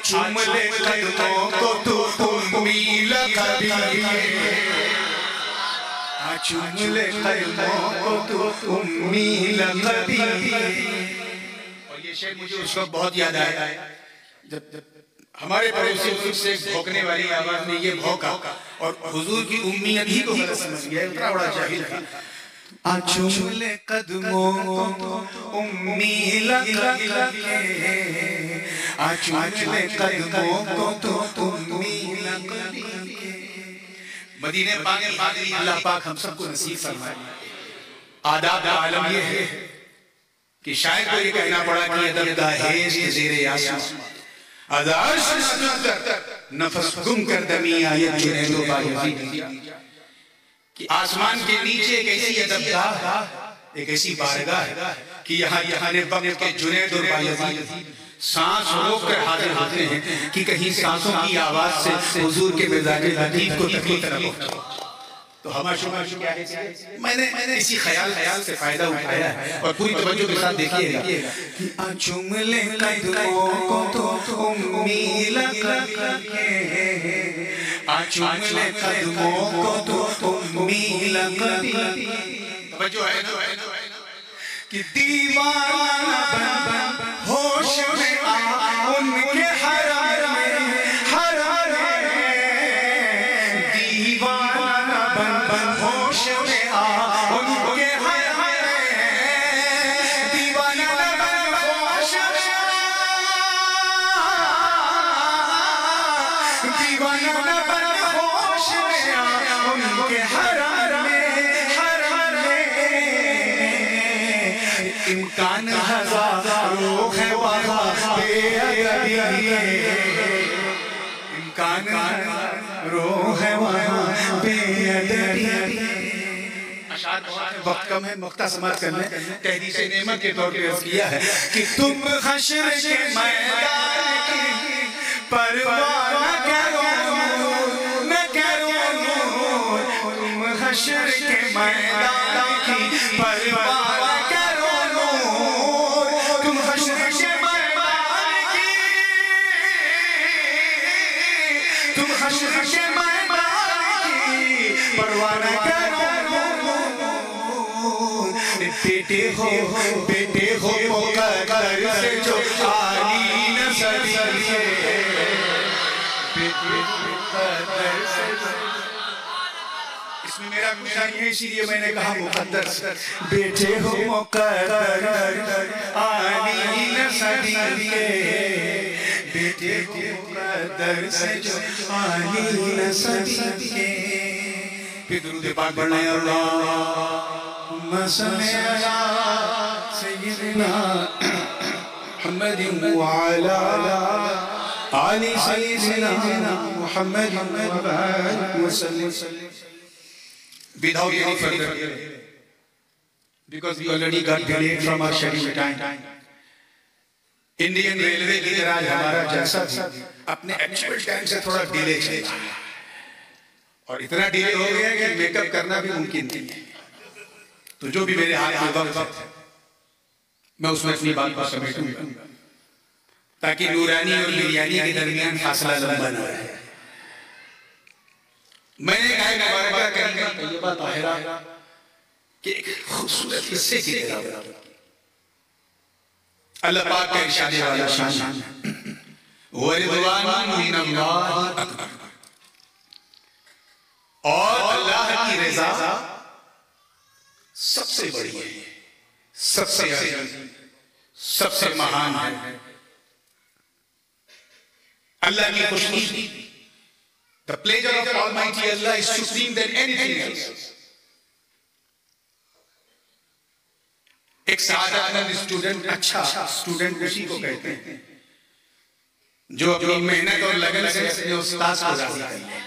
چوم لے قدموں کو تو امی لقبی، چوم لے قدموں کو تو امی لقبی. اور یہ شعر مجھے اس وقت بہت یاد آیا جب ہمارے پڑوسی حضور سے بھوکنے والی آواز میں یہ بھوکا اور حضور کی امیت ہی کو غلط سمجھ گیا، اتنا بڑا جاہل تھا. چوم لے قدموں کو امی لگا کے، چوم لے قدموں کو تو امی لگا کے. مدینہ پاک کی حاضری اللہ پاک ہم سب کو نصیب فرمائے. آداب عالم یہ ہے کہ شاید کو یہ کہنا پڑا کہ ادب داہیز کے زیر آسمان عداش سنتر نفس گم کر دمی آیت جنید و بایزید. کہ آسمان کے نیچے ایک ایسی ادب گاہ، ایک ایسی بارگاہ ہے کہ یہاں وقت کے جنید اور بایزید سانس روک کر حاضر ہوتے ہیں کہ کہیں سانسوں کی آواز سے حضور کے مزاج لطیف کو تکلیف نہ پہنچے. تو ہمارا کیا ہے؟ میں نے اسی خیال سے فائدہ اٹھایا ہے اور پوری توجہ کے ساتھ دیکھیے گا. چوم لے قدموں کو تو امی لگا کے، چوم لے قدموں کو تو امی لگا کے. توجہ ہے نا کہ دیوانہ بن بن ہوش میں آ ان کے حرار میں، حرار میں دیوانہ بن بن ہوش میں آ ان کے حرار میں، دیوانہ بن ہوش میں آ، دیوانہ بن ہوش میں آ ان کے حرار میں، حرار میں. امکان ہزاروں ہے وہاں بے ادبی، امکان ہزاروں ہے وہاں بے ادبی. وقت کم ہے، نقطہ سماعت کرنے تحدیث نعمت کے طور پہ عرض کیا ہے کہ تم حشر کے میدان کی پرواہ نہ کرو، نہ کرو. تم حشر کے میدان کی پرواہ نہ کرو، تم حشر کے میدان کی، تم حشر کے میدان کی پرواہ نہ کرو. بیٹے ہو مقدر سے جو عالی نسب سے، بیٹے ہو مقدر سے جو، اس میں میرا گناہ ہے اسی لیے میں نے کہا مقدر سے. بیٹے ہو مقدر عالی نسب کے، بیٹے ہو مقدر سے جو عالی نسب کے. پھر درود پاک پڑھنا ہے. اللہم صلی علی سیدنا محمد وعلا آل سیدنا محمد وسلم. Without any further delay, because we already got delayed from our scheduled time. Indian railway کی طرح ہمارا جیسا بھی اپنے ایکچوئل ٹائم سے تھوڑا ڈیلے چلتا ہے، اور اتنا ڈیلے ہو گیا کہ میک اپ کرنا بھی ممکن نہیں ہے. تو جو بھی میرے ہاتھ میں وقت ہے میں اس میں اپنی بات کو سمیٹوں گا تاکہ نورانی اور بریانی کے درمیان فاصلہ لمبا نہ رہے. میں نے کہا مبارکہ کلمہ طیبہ طاہرہ کہ ایک خوبصورت حصے کی طرح اللہ پاک کا ارشاد والا شان وَرِضْوَانٌ مِّنَ اللَّهِ أَكْبَرُ، اور اللہ کی رضا سب سے بڑی ہے، سب سے عظیم، سب سے مہان ہے. اللہ کی خوشنودی، the pleasure of Almighty Allah is supreme than anything else. ایک سعادت مند اسٹوڈنٹ، اچھا اسٹوڈنٹ اسی کو کہتے ہیں جو اپنی محنت اور لگن سے اپنے استاد کو راضی کر لے.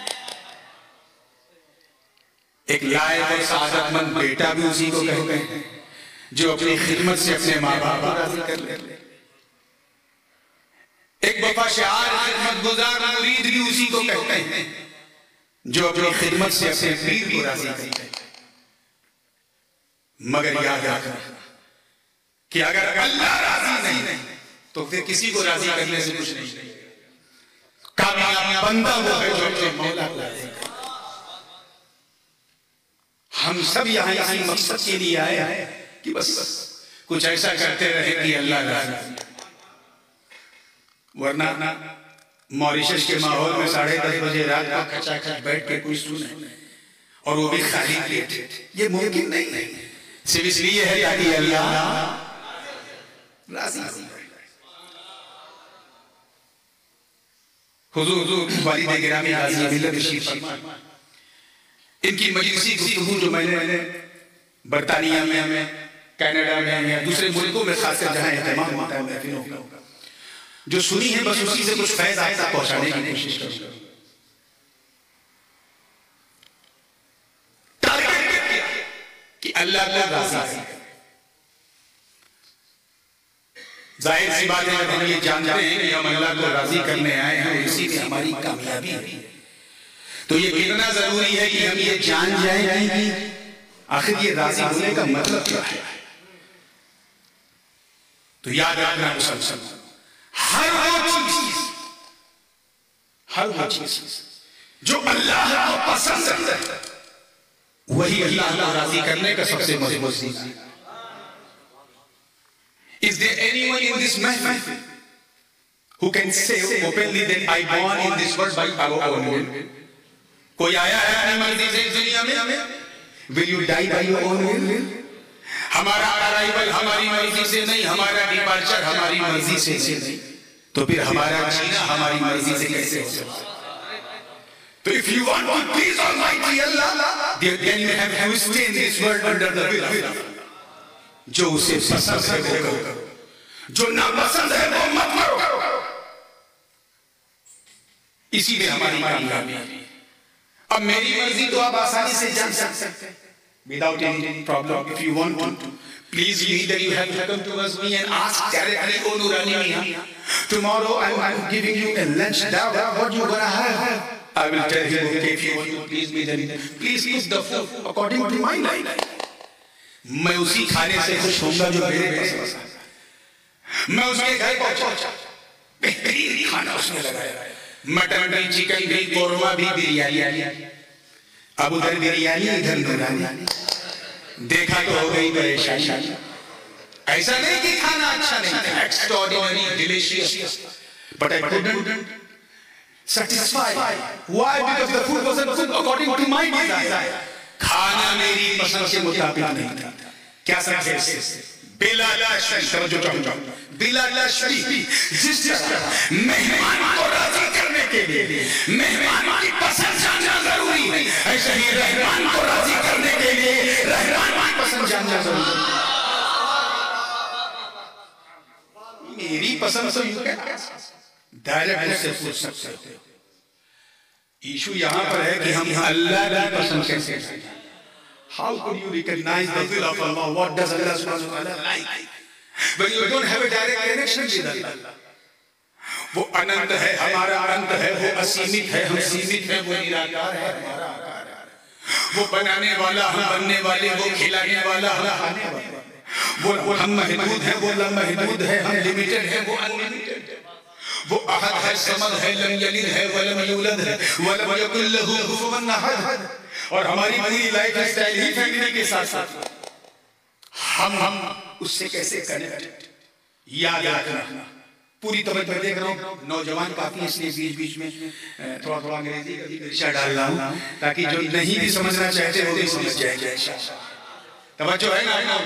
ایک لائق اور سعادت مند بیٹا بھی اسی کو کہتے ہیں جو اپنی خدمت سے اپنے ماں باپ کو راضی کر لے. ایک وفا شعار خدمت گزار مرید بھی اسی کو کہتے ہیں جو اپنی خدمت سے اپنے پیر کو راضی کر لے. مگر یاد رکھنا کہ اگر اللہ راضی نہیں تو پھر کسی کو راضی کرنے سے کچھ نہیں. کامیاب بندہ وہ ہے جو اپنے مولا کو راضی کرے. ہم سب یہاں اسی مقصد کے لیے آئے ہیں کہ بس کچھ ایسا کرتے رہے کہ اللہ راضی. ورنہ ماریشس کے ماحول میں 10:30 بجے رات کو کھچا کھچ بیٹھ کے کوئی سنے اور وہ بھی خالی پیٹ، یہ ممکن نہیں ہے، صرف اس لیے ہے تاکہ اللہ راضی ہو۔ حضور والد گرامی حاجی ملت تشریف فرما، ان کی مجلسی گفتگو جو میں نے برطانیہ میں، کینیڈا میں، دوسرے ملکوں میں خاص کر جہاں اہتمام ہوتا ہے محفلوں کا، جو سنی ہے بس اسی سے کچھ فیض آپ تک پہنچانے کی کوشش کروں۔ ٹارگیٹ کیا کہ اللہ کو راضی کرے۔ ظاہر سی بات ہے ہم یہ جانتے ہیں کہ ہم اللہ کو راضی کرنے آئے ہیں اور اسی میں ہماری کامیابی ہے، تو یہ کتنا ضروری ہے کہ ہم یہ جان جائیں کہ آخر یہ راضی ہونے کا مطلب کیا ہے۔ تو یاد رکھنا مسلسل ہر وہ چیز جو اللہ کو پسند ہے وہی اللہ کو راضی کرنے کا سب سے مضبوط ذریعہ ہے۔ Is there anyone in this mahfil who can say openly that I born in this world by our own will? کوئی آیا ہے اپنی مرضی سے اس دنیا میں؟ Will you die by your own will? ہمارا ارائیول ہماری مرضی سے نہیں، ہمارا ڈیپارچر ہماری مرضی سے نہیں، تو پھر ہمارا جینا ہماری مرضی سے کیسے ہو سکتا ہے؟ تو if you want to please Almighty Allah, then you have to stay in this world under the will of Allah. جو اسے پسند ہے وہ کرو، جو ناپسند ہے وہ مت کرو، اسی میں ہماری کامیابی ہے۔ اب میری مرضی تو آپ آسانی سے جان سکتے ہیں without any problem. If you want to, please either you have to come towards me and ask directly, oh Nurani Mian, tomorrow I'm giving you a lunch dawah, what you gonna have? I will tell you, okay, if you want to please me, then please eat the food according to my life. میں اسی کھانے سے خوش ہوں گا جو میرے پسند ہے۔ میں اس کے گھر پہنچا، بہترین کھانا اس نے لگایا، مٹن بھی، چکن بھی، قورمہ بھی، بریانی، اب ادھر بریانی ادھر نورانی، دیکھا تو ہو گئی پریشانی۔ ایسا نہیں کہ کھانا اچھا نہیں تھا، extraordinary, delicious, but I couldn't satisfy. Why? Because the food wasn't cooked according to my desire. کھانا میری پسند کے مطابق نہیں تھا۔ کیا سمجھے اس سے؟ بلا لاشی، توجہ چاہوں، بلا لاشی، جس طرح مہمان کو راضی کرنے کے لیے مہمان کی پسند جاننا ضروری ہے، ایسے ہی رحمان کو راضی کرنے کے لیے رحمان کی پسند جاننا ضروری ہے۔ میری پسند تو یوں کہتا ڈائریکٹ اس سے پوچھ سکتے ہو۔ ایشو یہاں پر ہے کہ ہم اللہ کی پسند کیسے کریں؟ How could you recognize the will of Allah? What does Allah subhanahu wa ta'ala like? When you don't have a direct connection with Allah. وہ انت ہے، ہمارا انت ہے، وہ اسیمت ہے، ہم سیمت ہیں، وہ نراکار ہے، ہمارا آکار ہے، وہ بنانے والا ہم بننے والے، وہ کھلانے والا ہم کھانے والے، وہ ہم محدود ہیں، وہ لامحدود ہے، ہم لیمیٹڈ ہیں، وہ انلیمیٹڈ ہے، وہ احد ہے، صمد ہے، لم یلد ہے، ولم یولد ہے، ولم یکن لہ کفوا احد، اور ہماری پوری لائف اسٹائل ہی فیملی کے ساتھ ساتھ ہم اس سے کیسے کنیکٹ، یاد رکھنا۔ پوری توجہ دیکھ رہا ہوں، نوجوان کافی اس لیے بیچ میں تھوڑا تھوڑا انگریزی کا بھی گرشہ ڈال رہا ہوں تاکہ جو نہیں بھی سمجھنا چاہتے وہ بھی سمجھ جائیں گے۔ توجہ ہے نا،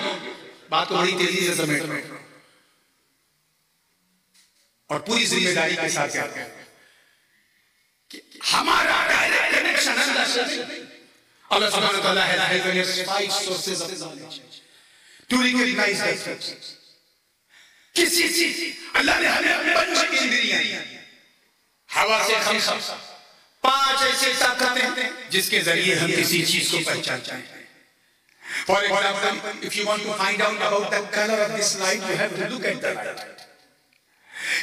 بات کو بڑی تیزی سے سمیٹ رہا ہوں اور پوری ذمہ داری کے ساتھ کہتا ہوں کہ ہمارا ڈائریکٹ کنیکشن اللہ سے، Allah subhanahu wa ta'ala has given us 5 sources of knowledge to recognize the facts. کسی چیز اللہ نے ہمیں 5 اندریاں، ہوا سے 5 ایسے طاقتیں جس کے ذریعے ہم کسی چیز کو پہچانتے ہیں۔ For example, if you want to find out about the color of this light, you have to look at the light.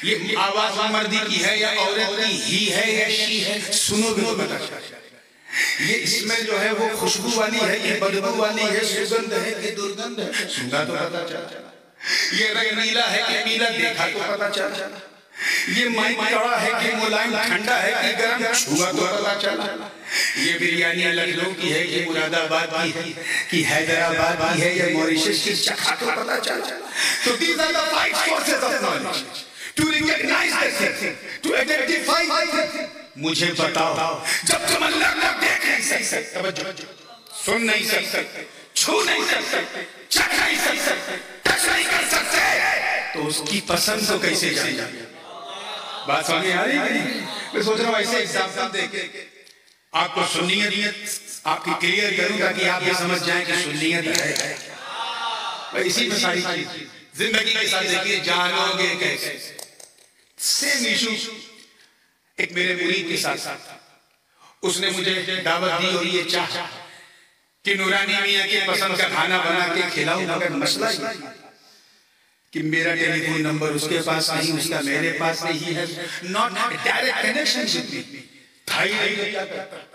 یہ آواز مردی کی ہے یا عورت کی، ہی ہے یا شی ہے، سنو بھی پتہ چلتا ہے۔ یہ اسمیل جو ہے وہ خوشبو والی ہے، یہ بدبو والی ہے، سگندھ ہے کہ درگندھ ہے، سنگا تو پتہ چلا۔ یہ رنگ نیلا ہے کہ پیلا، دیکھا تو پتہ چلا۔ یہ مائک کڑا ہے کہ ملائم ٹھنڈا ہے کہ گرم، چھوا تو پتہ چلا۔ یہ بریانی لکھنؤ کی ہے کہ مراد آباد کی ہے کہ حیدرآباد کی ہے یا موریشس کی، چکھا تو پتہ چلا۔ تو these are the 5 sources of knowledge. to recognize the thing, to identify the thing. مجھے بتاؤ جب تم اللہ کو دیکھ نہیں سکتے, توجہ, سن نہیں سکتے, چھو نہیں سکتے, چکھ نہیں سکتے, ٹچ نہیں کر سکتے, تو اس کی پسند کو کیسے جانا؟ بات سمجھ آ رہی ہے؟ میں سوچ رہا ہوں ایسے ایگزامپل دے کے آپ کو سنیت آپ کی کلیئر کروں گا کہ آپ یہ سمجھ جائیں کہ سنیت ہے. اسی میں ساری چیز زندگی کے ساتھ دیکھیے, جانو گے کیسے. سیم ایشو ایک میرے مرید کے ساتھ تھا. اس نے مجھے دعوت دی اور یہ چاہا کہ نورانی میاں کے پسند کا کھانا بنا کے کھلاؤں, مگر مسئلہ یہ کہ میرا ٹیلی فون نمبر اس کے پاس نہیں, اس کا میرے پاس نہیں ہے. not direct connection with me. بھائی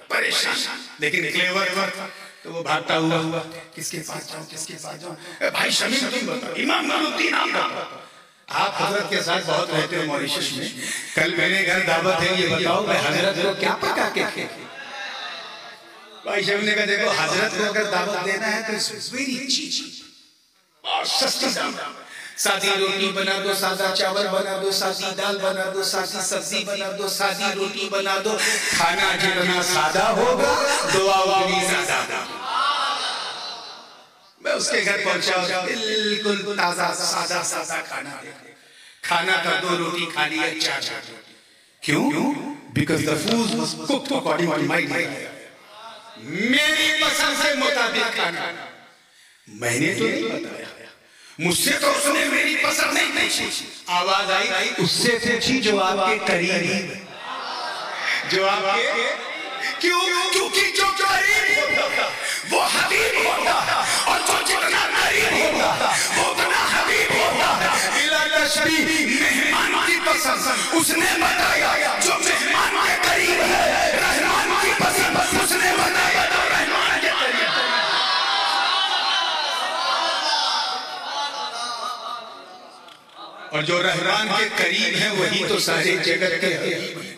پریشان لیکن کلیور تھا, تو وہ بھاگتا ہوا کس کے پاس جاؤں, کس کے پاس جاؤں. بھائی شمیم تم بتاؤ, امام نور الدین آپ بتاؤ. آپ حضرت کے ساتھ بہت رہتے ہو موریشس میں, کل میرے گھر دعوت ہے, یہ بتاؤ میں حضرت کو کیا پکا کے کھے. بھائی شمیم نے کہا دیکھو حضرت کو اگر دعوت دینا ہے تو it's very cheap, اور سستی دام. سادی روٹی بنا دو, سادہ چاول بنا دو, سادی دال بنا دو, سادی سبزی بنا دو, سادی روٹی بنا دو. کھانا جتنا سادہ ہوگا دعا اتنی زیادہ. میں اس کے گھر پہنچا, بالکل تازہ سادہ کھانا. کھانا تھا 2 روٹی کھا لیا 4 روٹی. کیوں؟ Because the food was cooked according to my mind. میری پسند سے مطابق کھانا. میں نے تو نہیں بتایا, مجھ سے تو اس نے میری پسند نہیں پوچھی. آواز آئی اس سے پوچھی جو آپ کے قریب, جو آپ کے, کیونکہ جو قریب ہوتا وہ حبیب ہوتا, اور جو جتنا قریب ہوتا وہ اتنا حبیب ہوتا. بلا تشبیہ مہمان کی پسند اس نے بتایا جو مہمان کے قریب ہے, رحمان کی پسند اس نے بتایا جو رحمان کے قریب ہے. اور جو رحمان کے قریب ہیں وہی تو سارے جگت کے حبیب ہیں.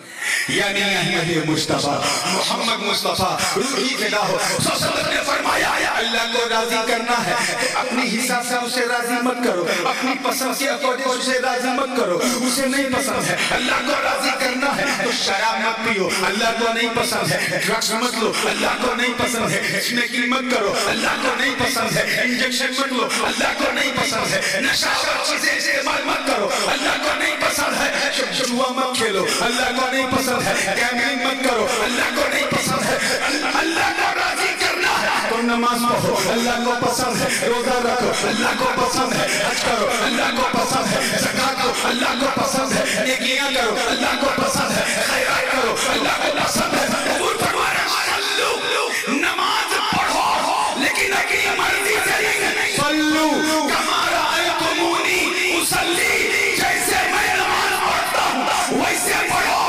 یعنی احمد مصطفیٰ محمد مصطفیٰ روحی فدا ہو. صلی نے فرمایا اللہ کو راضی کرنا ہے تو اپنی حساب سے اسے راضی مت کرو, اپنی پسند کے اکارڈنگ اسے راضی مت کرو. اسے نہیں پسند ہے اللہ کو راضی کرنا ہے تو شراب مت پیو, اللہ کو نہیں پسند ہے. ڈرگس مت لو, اللہ کو نہیں پسند ہے. اسنیکنگ مت کرو, اللہ کو نہیں پسند ہے. انجیکشن مت لو, اللہ کو نہیں پسند ہے. نشاور چیزیں استعمال مت کرو, اللہ کو نہیں پسند ہے. جوا مت کھیلو, اللہ کو نہیں پسند ہے. گیملنگ مت کرو, اللہ کو نہیں پسند ہے. اللہ کو راضی کرنا ہے تو نماز پڑھو, اللہ کو پسند ہے. روزہ رکھو, اللہ کو پسند ہے. حج کرو, اللہ کو پسند ہے. زکات دو, اللہ کو پسند ہے. نیکیاں کرو, اللہ کو پسند ہے. خیرات کرو, اللہ کو پسند ہے. حضور فرمایا صلو, نماز پڑھو لیکن اپنی مرضی سے نہیں. صلو کما رأیتمونی اصلی, جیسے میں نماز پڑھتا ہوں ویسے پڑھو.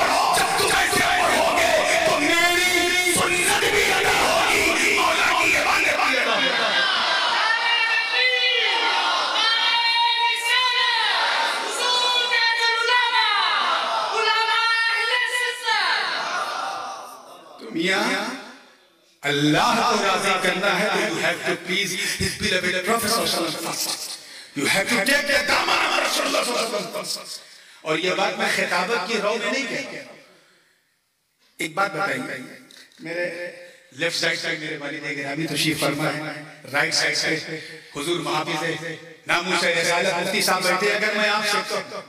اللہ کو راضی کرنا ہے تو you have to please his beloved Prophet صلی اللہ علیہ وسلم. You have to take the دامن رسول اللہ صلی اللہ علیہ وسلم. اور یہ بات میں خطابت کی رو میں نہیں کہتا. ایک بات بتائیے, میرے لیفٹ سائڈ سے میرے والد گرامی تشریف فرما ہے, رائٹ سائڈ سے حضور محافظ ناموس رسالت مفتی صاحب بیٹھے. اگر میں آپ سے کہوں,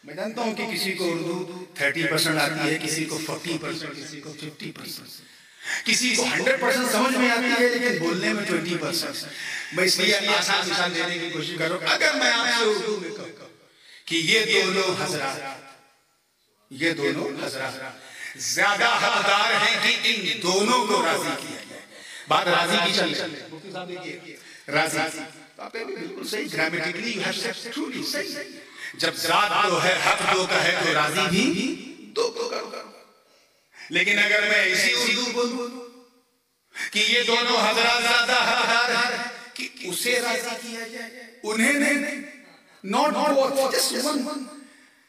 میں جانتا ہوں کہ کسی کو اردو 30% آتی ہے, کسی کو 40%, کسی کو 50%, کسی کو 100% سمجھ میں آتی ہے لیکن بولنے میں 20%. میں اس لیے آسان مثال دینے کی کوشش کروں. اگر میں آپ سے اردو میں کہوں کہ یہ دونوں حضرات زیادہ حقدار ہیں کہ ان دونوں کو راضی کیا جائے. بات راضی کی چل رہی ہے, مفتی صاحب دیکھیے راضی, آپ نے بالکل صحیح grammatically you have said truly صحیح. جب ذات دو ہے, حق دو کا ہے تو راضی بھی دو کو کرو. لیکن اگر میں ایسی اردو بولوں کہ یہ دونوں حضرات زیادہ حقدار ہیں کہ اسے راضی کیا جائے, انہیں نہیں, not both, just one.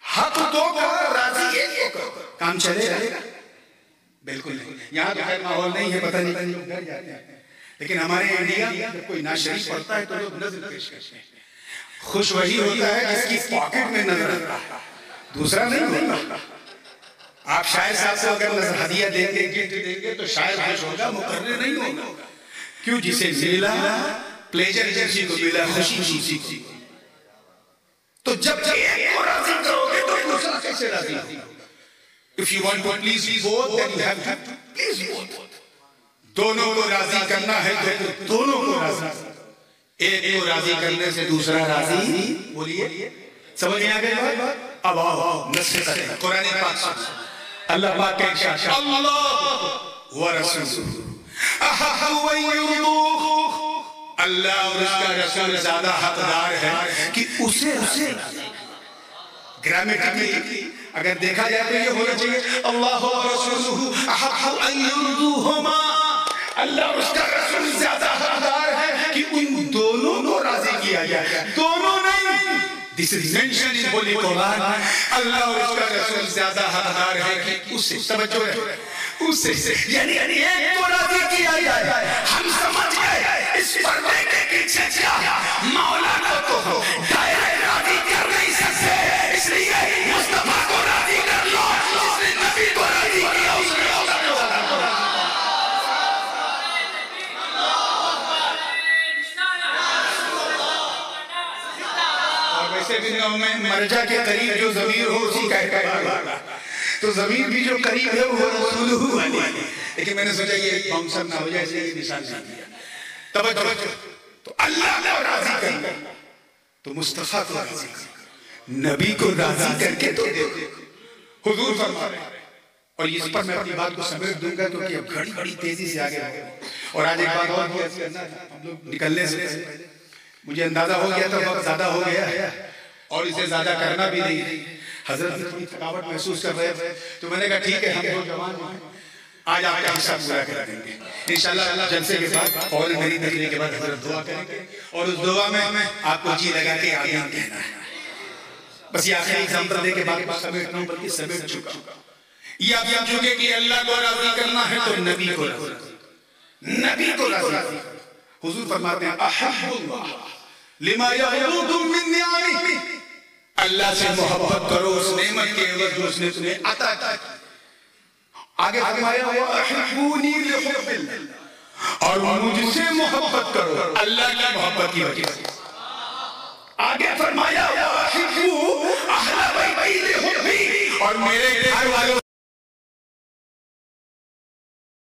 حق دو کرو, راضی ایک کو کرو, کام چلے گا؟ بالکل نہیں. یہاں تو خیر ماحول نہیں ہے, پتہ نہیں لوگ ڈر جاتے ہیں. لیکن ہمارے انڈیا جب کوئی نعت شریف پڑھتا ہے تو لوگ نظر پیش کرتے ہیں. خوش وہی ہوتا ہے جس کی پاکٹ میں نظر آتا ہے. دوسرا نہیں ہوگا. آپ شاعر صاحب سے اگر ہدیہ دیں گے گفٹ دیں گے تو شاعر خوش ہوگا, مقرر نہیں ہوگا. کیوں؟ جسے ملا پلیجر جیسی کو ملا خوشی خوشی کو. تو جب ایک کو راضی کرو گے تو دوسرا کیسے راضی ہوگا؟ If you want to please both, then you have to please both. دونوں کو راضی کرنا ہے تو دونوں کو راضی. ایک کو راضی کرنے سے دوسرا راضی. بولیے سمجھ میں آ گئی بات؟ اب آؤ نصیحت ہے قرآن پاک سے. اللہ پاک کا ارشاد اللہ ورسولہ احق ان یرضوہ. اللہ اور اس کا رسول زیادہ حقدار ہے کہ اسے گرامیٹیکلی اگر دیکھا جائے تو یہ ہونا چاہیے اللہ ورسولہ احق ان یرضوہما. اللہ اور اس کا رسول زیادہ حقدار ہے کہ ان دونوں کو راضی کیا جائے. دونوں نہیں. This is mentioned in Holy Quran. اللہ اور اس کا رسول زیادہ حقدار ہے کہ اسے توجہ ہے اسے یعنی ایک کو راضی کیا جائے. ہم سمجھ گئے اس پردے کے پیچھے کیا مولا کو تو ڈائریکٹ راضی کر نہیں سکتے, اس لیے مصطفیٰ کو راضی کر لو. جس نے نبی کو راضی کیا اس نے مرجع کے قریب جو ضمیر ہو اسی کا احتمال. تو ضمیر بھی جو قریب ہے وہ رسولہ والی. لیکن میں نے سوچا یہ فنکشن نہ ہو جائے اس لیے نشان نہیں دیا. توجہ تو اللہ کو راضی کرنا تو مصطفیٰ کو راضی کرنا, نبی کو راضی کر کے تو دیکھو حضور فرما رہے ہیں. اور اس پر میں اپنی بات کو سمیٹ دوں گا کیونکہ اب گھڑی بڑی تیزی سے آگے آگے. اور آج ایک بات اور بھی کرنا ہے, ہم لوگ نکلنے سے پہلے مجھے اندازہ ہو گیا تھا وقت زیادہ ہو گیا ہے اور اسے زیادہ کرنا بھی نہیں. حضرت تھوڑی تھکاوٹ محسوس کر رہے تھے تو میں نے کہا ٹھیک ہے ہم دو جوان ہیں آج آپ کا حصہ پورا کر دیں گے انشاءاللہ. جلسے کے بعد اور میری تقریر کے بعد حضرت دعا کریں گے اور اس دعا میں آپ کو جی لگا کے آمین کہنا ہے. بس یہ آخری ایگزامپل دے کے بعد سمیٹنا ہوں بلکہ سمیٹ چکا. یہ آپ سمجھو گے کہ اللہ کو راضی کرنا ہے تو نبی کو راضی کرنا. نبی کو راضی کرنا. حضور فرماتے ہیں احب اللہ لما یعبدکم من نعمہ. اللہ سے محبت کرو اس نعمت کے عوض جو اس نے تمہیں عطا کی. آگے فرمایا وَأَحِبُّونِي لِحُبِّ اللَّهِ, اور مجھ سے محبت کرو اللہ کی محبت کی وجہ سے. آگے فرمایا وَأَحِبُّوا أَهْلَ بَيْتِي لِحُبِّي, اور میرے گھر والوں